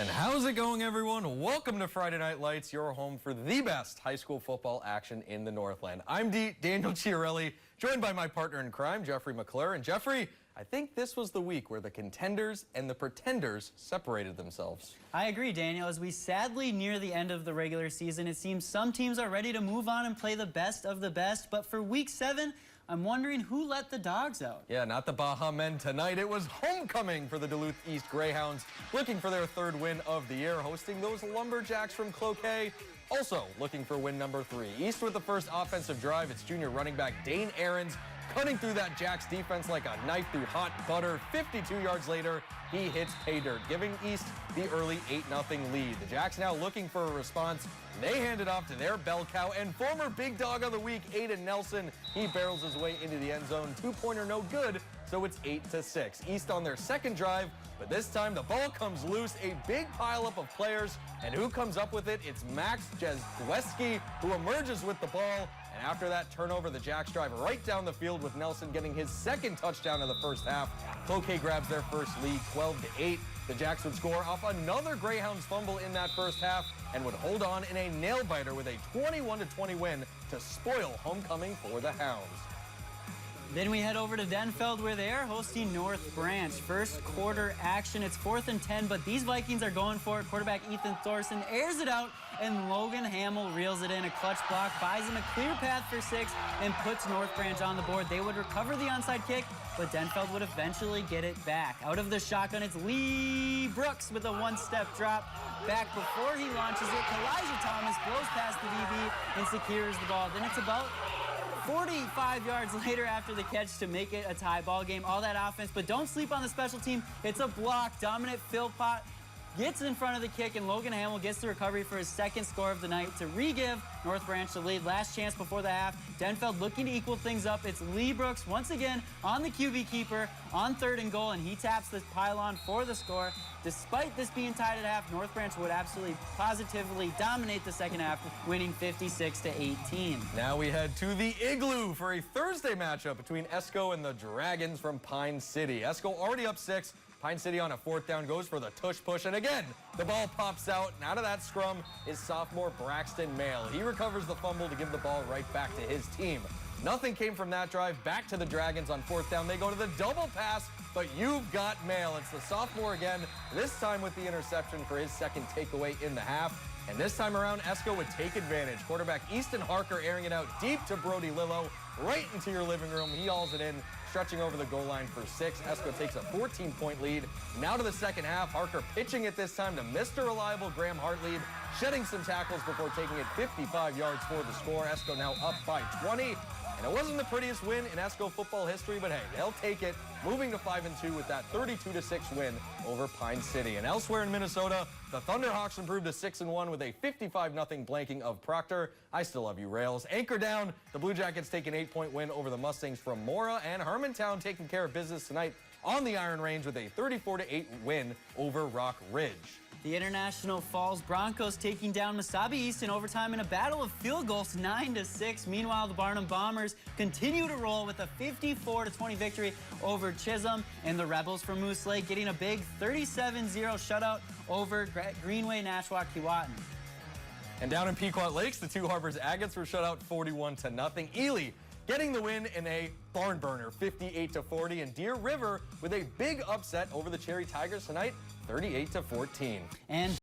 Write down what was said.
And how's it going, everyone? Welcome to Friday Night Lights, your home for the best high school football action in the Northland. I'm Daniel Chiarelli, joined by my partner in crime, Jeffrey McClure. And Jeffrey, I think this was the week where the contenders and the pretenders separated themselves. I agree, Daniel. As we sadly near the end of the regular season, it seems some teams are ready to move on and play the best of the best. But for week 7, I'm wondering who let the dogs out. Yeah, not the Baja men tonight. It was homecoming for the Duluth East Greyhounds, looking for their 3rd win of the year, hosting those Lumberjacks from Cloquet. Also looking for win number 3. East with the first offensive drive. It's junior running back Dane Aarons cutting through that Jacks defense like a knife through hot butter. 52 yards later, he hits pay dirt, giving East the early 8-0 lead. The Jacks now looking for a response. They hand it off to their bell cow and former big dog of the week, Aiden Nelson. He barrels his way into the end zone. 2-pointer no good, so it's 8-6. East on their 2nd drive, but this time the ball comes loose. A big pileup of players, and who comes up with it? It's Max Jezgweski, who emerges with the ball. And after that turnover, the Jacks drive right down the field with Nelson getting his 2nd touchdown of the first half. Cloquet grabs their first lead, 12-8. The Jacks would score off another Greyhounds fumble in that first half and would hold on in a nail-biter with a 21-20 win to spoil homecoming for the Hounds. Then we head over to Denfeld where they are hosting North Branch. First quarter action. It's 4th and 10, but these Vikings are going for it. Quarterback Ethan Thorson airs it out, and Logan Hamill reels it in. A clutch block buys him a clear path for 6 and puts North Branch on the board. They would recover the onside kick, but Denfeld would eventually get it back. Out of the shotgun, it's Lee Brooks with a 1-step drop. Back before he launches it, Elijah Thomas blows past the DB and secures the ball. Then it's about 45 yards later after the catch to make it a tie ball game. All that offense, but don't sleep on the special team. It's a block. Dominant Philpott gets in front of the kick, and Logan Hamill gets the recovery for his 2nd score of the night to re-give North Branch the lead. Last chance before the half. Denfeld looking to equal things up. It's Lee Brooks once again on the QB keeper on 3rd and goal, and he taps the pylon for the score. Despite this being tied at half, North Branch would absolutely positively dominate the 2nd half, winning 56-18. Now we head to the Igloo for a Thursday matchup between Esco and the Dragons from Pine City. Esco already up 6. Pine City on a 4th down goes for the tush push, and again, the ball pops out, and out of that scrum is sophomore Braxton Mail. He recovers the fumble to give the ball right back to his team. Nothing came from that drive. Back to the Dragons on 4th down. They go to the double pass, but you've got Mail. It's the sophomore again, this time with the interception for his 2nd takeaway in the half. And this time around, Esco would take advantage. Quarterback Easton Harker airing it out deep to Brody Lillo, right into your living room. He hauls it in, stretching over the goal line for 6. Esco takes a 14-point lead. Now to the 2nd half, Harker pitching it this time to Mr. Reliable Graham Hartlead, shedding some tackles before taking it 55 yards for the score. Esco now up by 20. And it wasn't the prettiest win in Esco football history, but hey, they'll take it, moving to 5-2 with that 32-6 win over Pine City. And elsewhere in Minnesota, the Thunderhawks improved to 6-1 with a 55-0 blanking of Proctor. I still love you, Rails. Anchor down, the Blue Jackets take an 8-point win over the Mustangs from Mora, and Hermantown taking care of business tonight on the Iron Range with a 34-8 win over Rock Ridge. The International Falls Broncos taking down Mesabi East in overtime in a battle of field goals, 9-6. Meanwhile, the Barnum Bombers continue to roll with a 54-20 victory over Chisholm, and the Rebels from Moose Lake getting a big 37-0 shutout over Greenway Nashwauk Keewatin. And down in Pequot Lakes, the Two Harbors Agates were shut out 41-0. Ely getting the win in a barn burner, 58-40, and Deer River with a big upset over the Cherry Tigers tonight, 38-14. And